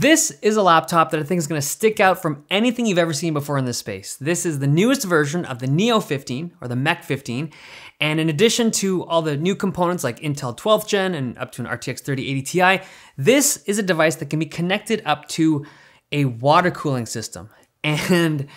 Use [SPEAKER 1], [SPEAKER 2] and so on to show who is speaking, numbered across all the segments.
[SPEAKER 1] This is a laptop that I think is gonna stick out from anything you've ever seen before in this space. This is the newest version of the Neo 15, or the Mech 15, and in addition to all the new components like Intel 12th Gen and up to an RTX 3080 Ti, this is a device that can be connected up to a water cooling system. And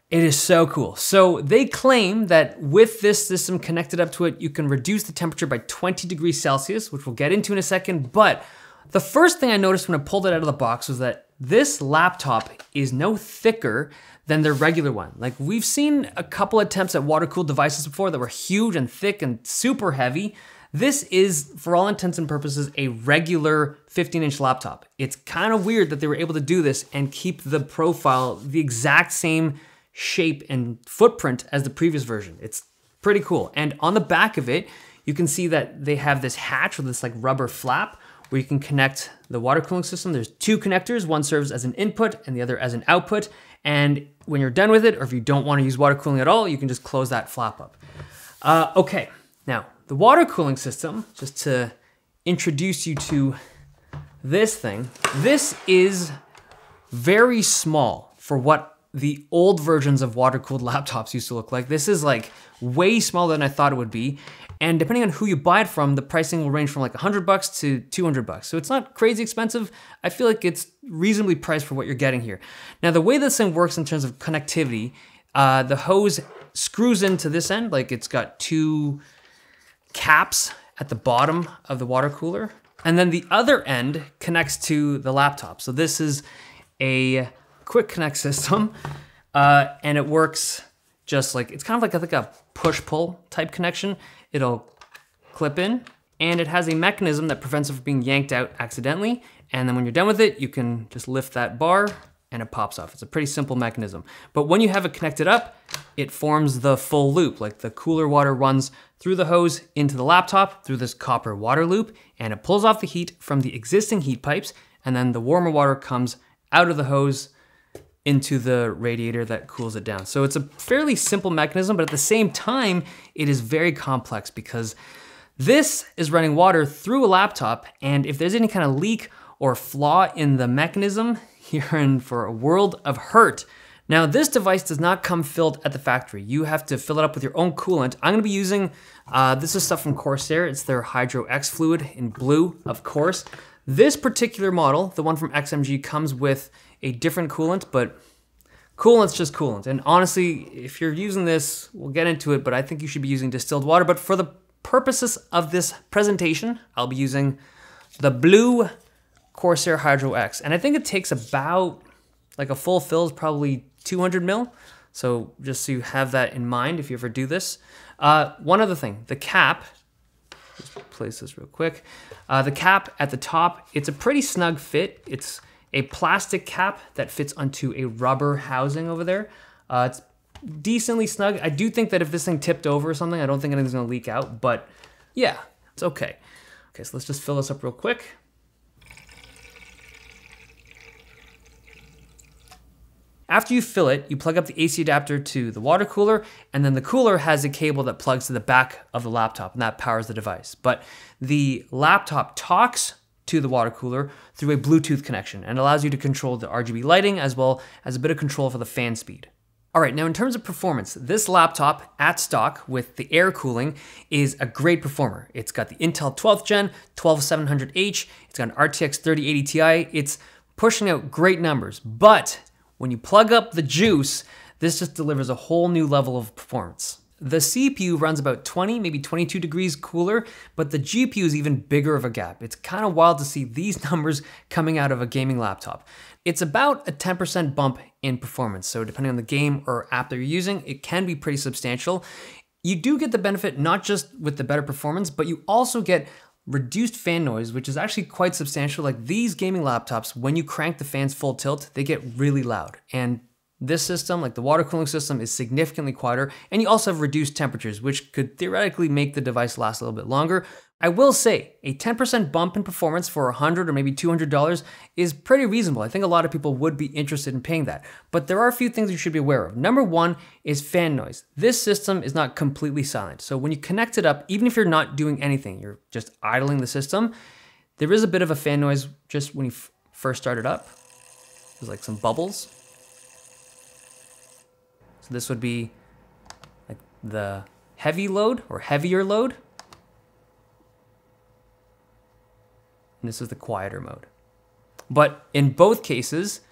[SPEAKER 1] it is so cool. So they claim that with this system connected up to it, you can reduce the temperature by 20 degrees Celsius, which we'll get into in a second. But the first thing I noticed when I pulled it out of the box was that this laptop is no thicker than their regular one. Like, we've seen a couple attempts at water-cooled devices before that were huge and thick and super heavy. This is, for all intents and purposes, a regular 15-inch laptop. It's kind of weird that they were able to do this and keep the profile the exact same shape and footprint as the previous version. It's pretty cool. And on the back of it, you can see that they have this hatch with this like rubber flap where you can connect the water cooling system. There's two connectors. One serves as an input and the other as an output. And when you're done with it, or if you don't want to use water cooling at all, you can just close that flap up. Okay, now the water cooling system, just to introduce you to this thing, this is very small for what the old versions of water-cooled laptops used to look like. This is like way smaller than I thought it would be. And depending on who you buy it from, the pricing will range from like $100 to $200. So it's not crazy expensive. I feel like it's reasonably priced for what you're getting here. Now, the way this thing works in terms of connectivity, the hose screws into this end, like it's got two caps at the bottom of the water cooler. And then the other end connects to the laptop. So this is a quick connect system, and it works just like, it's kind of like a push-pull type connection. It'll clip in, and it has a mechanism that prevents it from being yanked out accidentally. And then when you're done with it, you can just lift that bar and it pops off. It's a pretty simple mechanism. But when you have it connected up, it forms the full loop. Like, the cooler water runs through the hose into the laptop through this copper water loop, and it pulls off the heat from the existing heat pipes, and then the warmer water comes out of the hose into the radiator that cools it down. So it's a fairly simple mechanism, but at the same time, it is very complex because this is running water through a laptop, and if there's any kind of leak or flaw in the mechanism, you're in for a world of hurt. Now, this device does not come filled at the factory. You have to fill it up with your own coolant. I'm gonna be using, this is stuff from Corsair. It's their Hydro X fluid in blue, of course. This particular model, the one from XMG, comes with a different coolant, but coolant's just coolant. And honestly, if you're using this, we'll get into it, but I think you should be using distilled water. But for the purposes of this presentation, I'll be using the blue Corsair Hydro X. And I think it takes about, like, a full fill is probably 200 mil. So just so you have that in mind if you ever do this. One other thing, the cap, just place this real quick. The cap at the top, it's a pretty snug fit. It's a plastic cap that fits onto a rubber housing over there. It's decently snug. I do think that if this thing tipped over or something, I don't think anything's gonna leak out, but yeah, it's okay. Okay, so let's just fill this up real quick. After you fill it, you plug up the AC adapter to the water cooler, and then the cooler has a cable that plugs to the back of the laptop, and that powers the device. But the laptop talks to the water cooler through a Bluetooth connection and allows you to control the RGB lighting as well as a bit of control for the fan speed. All right, now in terms of performance, this laptop at stock with the air cooling is a great performer. It's got the Intel 12th Gen, 12700H, it's got an RTX 3080 Ti, it's pushing out great numbers, but when you plug up the juice, this just delivers a whole new level of performance. The CPU runs about 20, maybe 22 degrees cooler, but the GPU is even bigger of a gap. It's kind of wild to see these numbers coming out of a gaming laptop. It's about a 10% bump in performance, so depending on the game or app that you're using, it can be pretty substantial. You do get the benefit not just with the better performance, but you also get reduced fan noise, which is actually quite substantial. Like, these gaming laptops, when you crank the fans full tilt, they get really loud. And this system, like the water cooling system, is significantly quieter, and you also have reduced temperatures, which could theoretically make the device last a little bit longer. I will say, a 10% bump in performance for $100 or maybe $200 is pretty reasonable. I think a lot of people would be interested in paying that. But there are a few things you should be aware of. Number one is fan noise. This system is not completely silent. So when you connect it up, even if you're not doing anything, you're just idling the system, there is a bit of a fan noise just when you first started up. There's like some bubbles. So this would be like the heavy load or heavier load. And this is the quieter mode. But in both cases,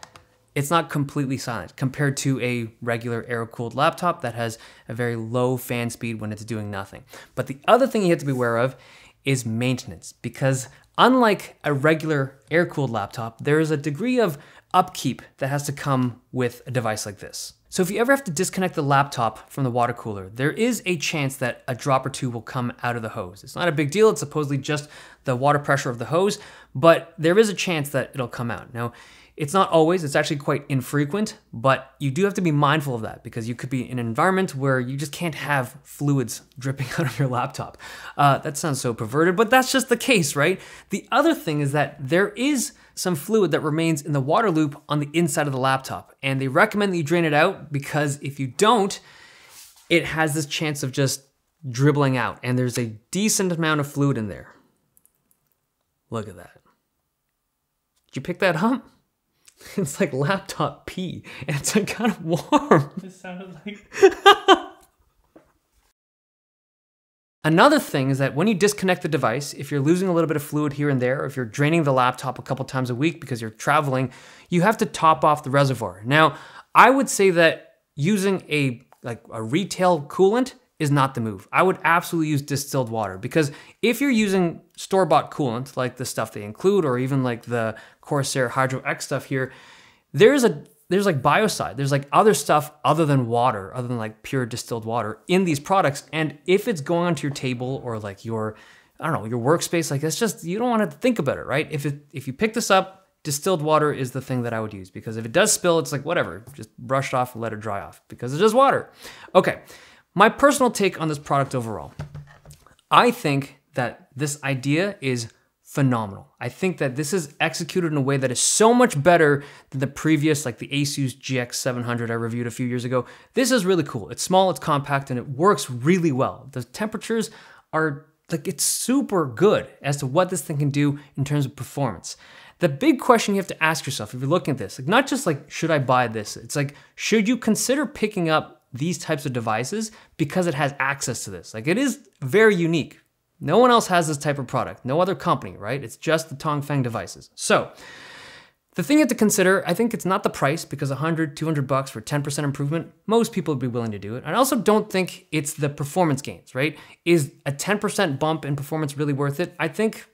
[SPEAKER 1] it's not completely silent compared to a regular air-cooled laptop that has a very low fan speed when it's doing nothing. But the other thing you have to be aware of is maintenance, because unlike a regular air-cooled laptop, there is a degree of upkeep that has to come with a device like this. So if you ever have to disconnect the laptop from the water cooler, there is a chance that a drop or two will come out of the hose. It's not a big deal, it's supposedly just the water pressure of the hose, but there is a chance that it'll come out. Now, it's not always, it's actually quite infrequent, but you do have to be mindful of that because you could be in an environment where you just can't have fluids dripping out of your laptop. That sounds so perverted, but that's just the case, right? The other thing is that there is some fluid that remains in the water loop on the inside of the laptop, and they recommend that you drain it out because if you don't, it has this chance of just dribbling out, and there's a decent amount of fluid in there. Look at that. Did you pick that up? It's like laptop pee, and it's like kind of warm.
[SPEAKER 2] It sounded like...
[SPEAKER 1] Another thing is that when you disconnect the device, if you're losing a little bit of fluid here and there, or if you're draining the laptop a couple times a week because you're traveling, you have to top off the reservoir. Now, I would say that using a retail coolant is not the move. I would absolutely use distilled water because if you're using store-bought coolant, like the stuff they include, or even like the Corsair Hydro X stuff here, there's like biocide, there's like other stuff other than water, other than like pure distilled water in these products. And if it's going onto your table or like your, I don't know, your workspace, like it's just, you don't want to think about it, right? If you pick this up, distilled water is the thing that I would use because if it does spill, it's like whatever, just brush it off and let it dry off because it's just water. Okay. My personal take on this product overall, I think that this idea is phenomenal. I think that this is executed in a way that is so much better than the previous, like the Asus GX700 I reviewed a few years ago. This is really cool. It's small, it's compact, and it works really well. The temperatures are like, it's super good as to what this thing can do in terms of performance. The big question you have to ask yourself if you're looking at this, like not just like, should I buy this? It's like, should you consider picking up these types of devices because it has access to this? Like it is very unique. No one else has this type of product. No other company, right? It's just the Tongfeng devices. So the thing you have to consider, I think it's not the price because $100, $200 for 10% improvement, most people would be willing to do it. I also don't think it's the performance gains, right? Is a 10% bump in performance really worth it? I think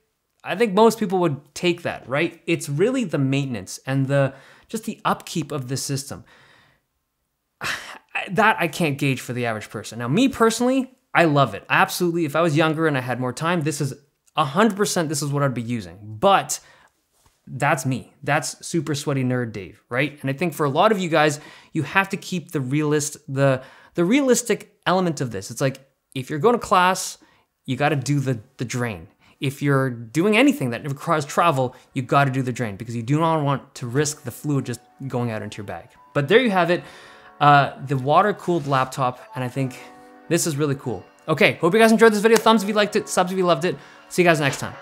[SPEAKER 1] most people would take that, right? It's really the maintenance and just the upkeep of the system. That I can't gauge for the average person. Now, me personally, I love it. Absolutely. If I was younger and I had more time, this is 100%, this is what I'd be using. But that's me. That's super sweaty nerd Dave, right? And I think for a lot of you guys, you have to keep the realistic element of this. It's like, if you're going to class, you got to do the drain. If you're doing anything that requires travel, you got to do the drain because you do not want to risk the fluid just going out into your bag. But there you have it. The water-cooled laptop, and I think this is really cool. Okay, hope you guys enjoyed this video. Thumbs if you liked it, subs if you loved it. See you guys next time.